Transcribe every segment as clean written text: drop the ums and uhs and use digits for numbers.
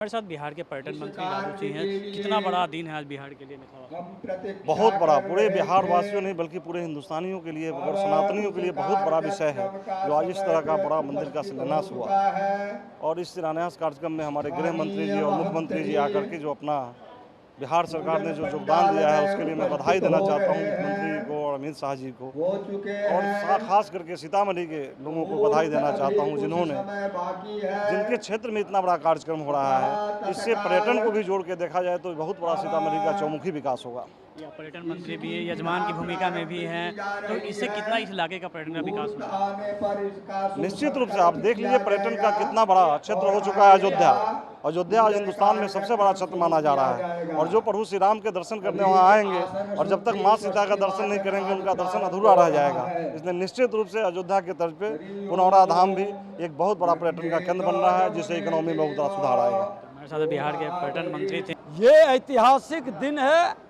हमारे साथ बिहार के पर्यटन मंत्री लालू जी हैं। कितना बड़ा दिन है आज बिहार के लिए मिथिला? बहुत बड़ा, पूरे बिहार वासियों नहीं बल्कि पूरे हिंदुस्तानियों के लिए और सनातनियों के लिए बहुत बड़ा विषय है जो आज इस तरह का बड़ा मंदिर का शिलान्यास हुआ। और इस शिलान्यास कार्यक्रम में हमारे गृह मंत्री जी और मुख्यमंत्री जी आकर के जो अपना बिहार सरकार ने जो योगदान दिया है उसके लिए मैं बधाई देना चाहता हूँ मुख्यमंत्री को और अमित शाह जी को, और खास करके सीतामढ़ी के लोगों को बधाई देना चाहता हूँ जिनके क्षेत्र में इतना बड़ा कार्यक्रम हो रहा है। इससे पर्यटन को भी जोड़ के देखा जाए तो बहुत बड़ा सीतामढ़ी का चौमुखी विकास होगा। पर्यटन मंत्री भी है, यजमान की भूमिका में भी हैं, तो इससे कितना इस इलाके का पर्यटन का विकास होगा? निश्चित रूप से आप देख लीजिए पर्यटन का कितना बड़ा क्षेत्र हो चुका है अयोध्या। अयोध्या आज हिंदुस्तान में सबसे बड़ा क्षेत्र माना जा रहा है, और जो प्रभु श्री राम के दर्शन करने वहाँ आएंगे और जब तक माँ सीता का दर्शन नहीं करेंगे उनका दर्शन अधूरा रह जाएगा। इसलिए निश्चित रूप से अयोध्या के तर्ज पे पुनौरा धाम भी एक बहुत बड़ा पर्यटन का केंद्र बन रहा है, जिससे इकोनॉमी में बहुत बड़ा सुधार आएगा। हमारे साथ बिहार के पर्यटन मंत्री थे। ये ऐतिहासिक दिन है।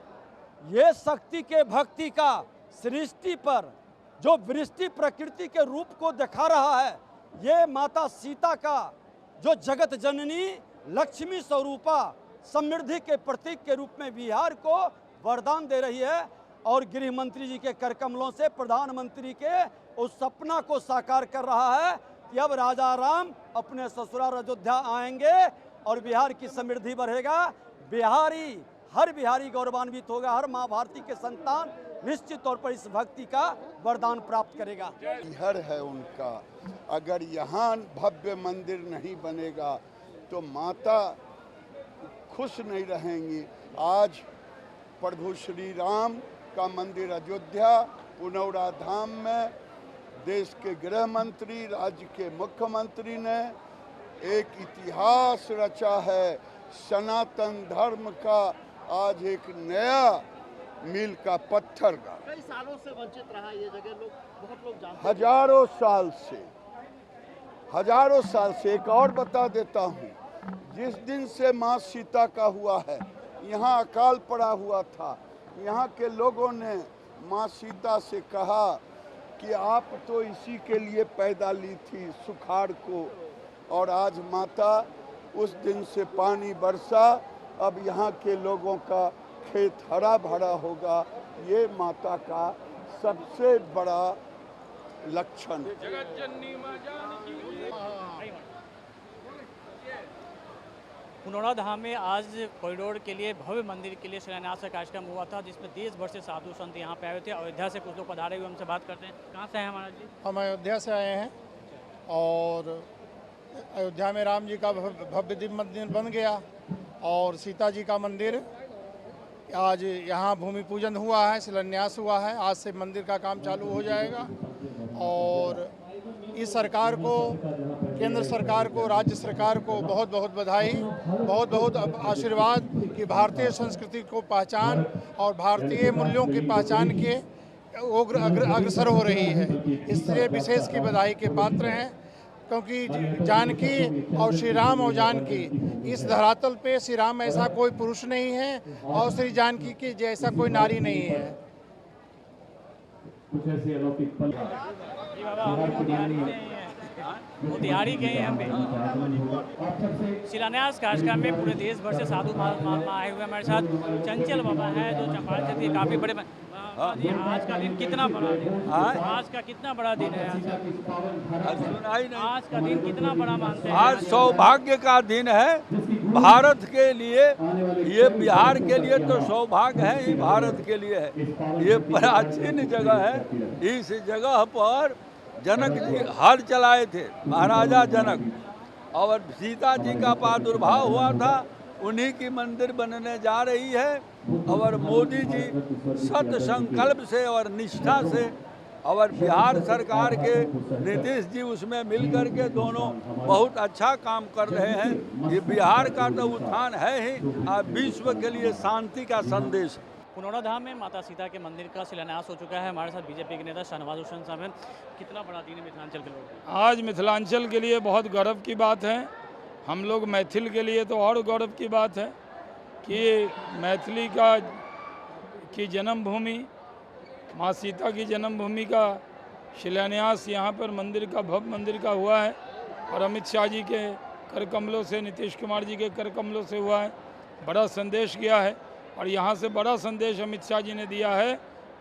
ये शक्ति के भक्ति का सृष्टि पर जो वृष्टि प्रकृति के रूप को दिखा रहा है, ये माता सीता का जो जगत जननी लक्ष्मी स्वरूपा समृद्धि के प्रतीक के रूप में बिहार को वरदान दे रही है, और गृह मंत्री जी के कर कमलों से प्रधानमंत्री के उस सपना को साकार कर रहा है कि अब राजा राम अपने ससुराल अयोध्या आएंगे और बिहार की समृद्धि बढ़ेगा। हर बिहारी गौरवान्वित होगा, हर माँ भारती के संतान निश्चित तौर पर इस भक्ति का वरदान प्राप्त करेगा। हर है उनका। अगर यहाँ भव्य मंदिर नहीं बनेगा तो माता खुश नहीं रहेंगी। आज प्रभु श्री राम का मंदिर अयोध्या पुनौरा धाम में देश के गृह मंत्री, राज्य के मुख्यमंत्री ने एक इतिहास रचा है। सनातन धर्म का आज एक नया मील का पत्थर का। कई सालों से वंचित रहा ये जगह, बहुत लोग जानते हैं। हजारों साल से। एक और बता देता हूँ, जिस दिन से माँ सीता का हुआ है, यहाँ अकाल पड़ा हुआ था, यहाँ के लोगों ने माँ सीता से कहा कि आप तो इसी के लिए पैदा ली थी सुखाड़ को, और आज माता उस दिन से पानी बरसा, अब यहाँ के लोगों का खेत हरा भरा होगा। ये माता का सबसे बड़ा लक्षण है। पुनौरा धाम में आज कॉरिडोर के लिए भव्य मंदिर के लिए शिलान्यास का कार्यक्रम हुआ था, जिसमें देश भर से साधु संत यहाँ पे आए थे। अयोध्या से कुछ लोग पधारे हुए, हमसे बात करते हैं। कहाँ से हैं महाराज जी? हम अयोध्या से आए हैं, और अयोध्या में राम जी का भव्य दिव्य मंदिर बन गया, और सीता जी का मंदिर आज यहाँ भूमि पूजन हुआ है, शिलान्यास हुआ है। आज से मंदिर का काम चालू हो जाएगा, और इस सरकार को, केंद्र सरकार को, राज्य सरकार को बहुत बहुत बधाई, बहुत बहुत आशीर्वाद कि भारतीय संस्कृति को पहचान और भारतीय मूल्यों की पहचान के अग्रसर हो रही है। इसलिए विशेष की बधाई के पात्र हैं, क्योंकि जानकी और श्री राम और जानकी, इस धरातल पे श्री राम ऐसा कोई पुरुष नहीं है और श्री जानकी की जैसा कोई नारी नहीं है। मोतिहारी के हैं हम भी। शिलान्यास कार्यक्रम में पूरे देश भर से साधु महात्मा आए हुए हमारे साथ। चंचल बाबा हैं जो चंपारण से थे, काफी बड़े। आज का दिन कितना बड़ा दिन? आज का कितना बड़ा दिन है? आज का दिन कितना बड़ा मानते हैं? आज सौभाग्य का दिन है भारत के लिए। ये बिहार के लिए तो सौभाग्य है, ये भारत के लिए है। ये प्राचीन जगह है। इस जगह पर जनक जी हल चलाए थे, महाराजा जनक, और सीता जी का प्रादुर्भाव हुआ था। उन्हीं की मंदिर बनने जा रही है, और मोदी जी सत संकल्प से और निष्ठा से, और बिहार सरकार के नीतीश जी उसमें मिल कर के दोनों बहुत अच्छा काम कर रहे हैं। ये बिहार का तो उत्थान है ही, विश्व के लिए शांति का संदेश। पुनौरा धाम में माता सीता के मंदिर का शिलान्यास हो चुका है। हमारे साथ बीजेपी के नेता शाहनवाज हुसैन साहब हैं। कितना बड़ा दिन है मिथिलांचल के लोग? आज मिथिलांचल के लिए बहुत गौरव की बात है। हम लोग मैथिल के लिए तो और गौरव की बात है कि मैथिली की जन्मभूमि, माँ सीता की जन्मभूमि का शिलान्यास यहाँ पर मंदिर का, भव्य मंदिर का हुआ है। और अमित शाह जी के कर कमलों से, नीतीश कुमार जी के कर कमलों से हुआ है, बड़ा संदेश गया है। और यहाँ से बड़ा संदेश अमित शाह जी ने दिया है,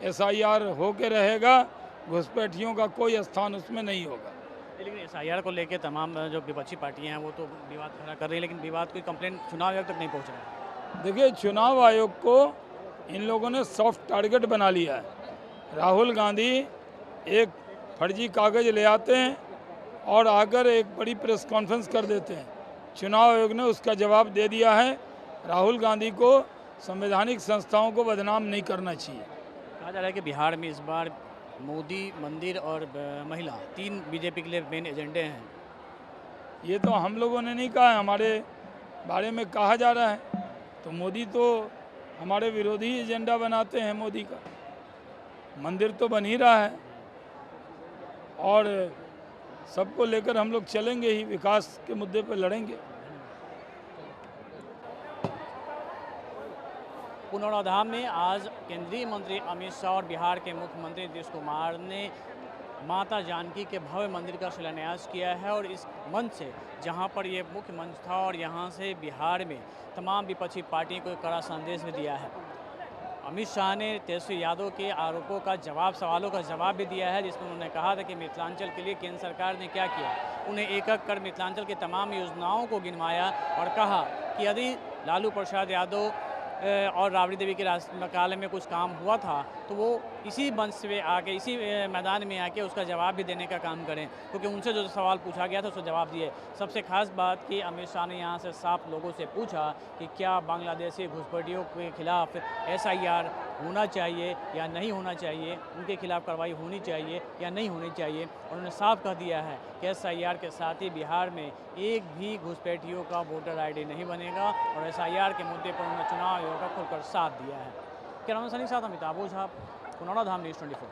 SIR होके रहेगा, घुसपैठियों का कोई स्थान उसमें नहीं होगा। लेकिन SIR को लेकर तमाम जो विपक्षी पार्टियां हैं वो तो विवाद खड़ा कर रही है, लेकिन विवाद कोई कंप्लेंट चुनाव आयोग तक नहीं पहुंच रहा है। देखिए, चुनाव आयोग को इन लोगों ने सॉफ्ट टारगेट बना लिया है। राहुल गांधी एक फर्जी कागज़ ले आते हैं और आकर एक बड़ी प्रेस कॉन्फ्रेंस कर देते हैं। चुनाव आयोग ने उसका जवाब दे दिया है। राहुल गांधी को संवैधानिक संस्थाओं को बदनाम नहीं करना चाहिए। कहा जा रहा है कि बिहार में इस बार मोदी, मंदिर और महिला, 3 बीजेपी के लिए मेन एजेंडे हैं। ये तो हम लोगों ने नहीं कहा है, हमारे बारे में कहा जा रहा है। तो मोदी तो हमारे विरोधी एजेंडा बनाते हैं मोदी का। मंदिर तो बन ही रहा है और सबको लेकर हम लोग चलेंगे ही, विकास के मुद्दे पर लड़ेंगे। पुनौराधाम में आज केंद्रीय मंत्री अमित शाह और बिहार के मुख्यमंत्री नीतीश कुमार ने माता जानकी के भव्य मंदिर का शिलान्यास किया है। और इस मंच से, जहां पर ये मुख्य मंच था, और यहां से बिहार में तमाम विपक्षी पार्टियों को एक कड़ा संदेश भी दिया है। अमित शाह ने तेजस्वी यादव के आरोपों का जवाब, सवालों का जवाब भी दिया है, जिसमें उन्होंने कहा था कि मिथिलांचल के लिए केंद्र सरकार ने क्या किया। उन्हें एक एक कर मिथिलांचल की तमाम योजनाओं को गिनवाया और कहा कि यदि लालू प्रसाद यादव और राबड़ी देवी के काल में कुछ काम हुआ था तो वो इसी मंच से आके, इसी मैदान में आके उसका जवाब भी देने का काम करें, क्योंकि उनसे जो सवाल पूछा गया था उसका जवाब दिए। सबसे खास बात कि अमित शाह ने यहाँ से साफ लोगों से पूछा कि क्या बांग्लादेशी घुसपैठियों के खिलाफ SIR होना चाहिए या नहीं होना चाहिए, उनके खिलाफ कार्रवाई होनी चाहिए या नहीं होनी चाहिए। उन्होंने साफ कह दिया है कि SIR के साथ ही बिहार में एक भी घुसपैठियों का वोटर ID नहीं बनेगा। और SIR के मुद्दे पर उन्होंने चुनाव आयोग का खुलकर साथ दिया है। कैमरामैन सनी के साथ अमिताभ ओझा, पुनौराधाम न्यूज़ 24।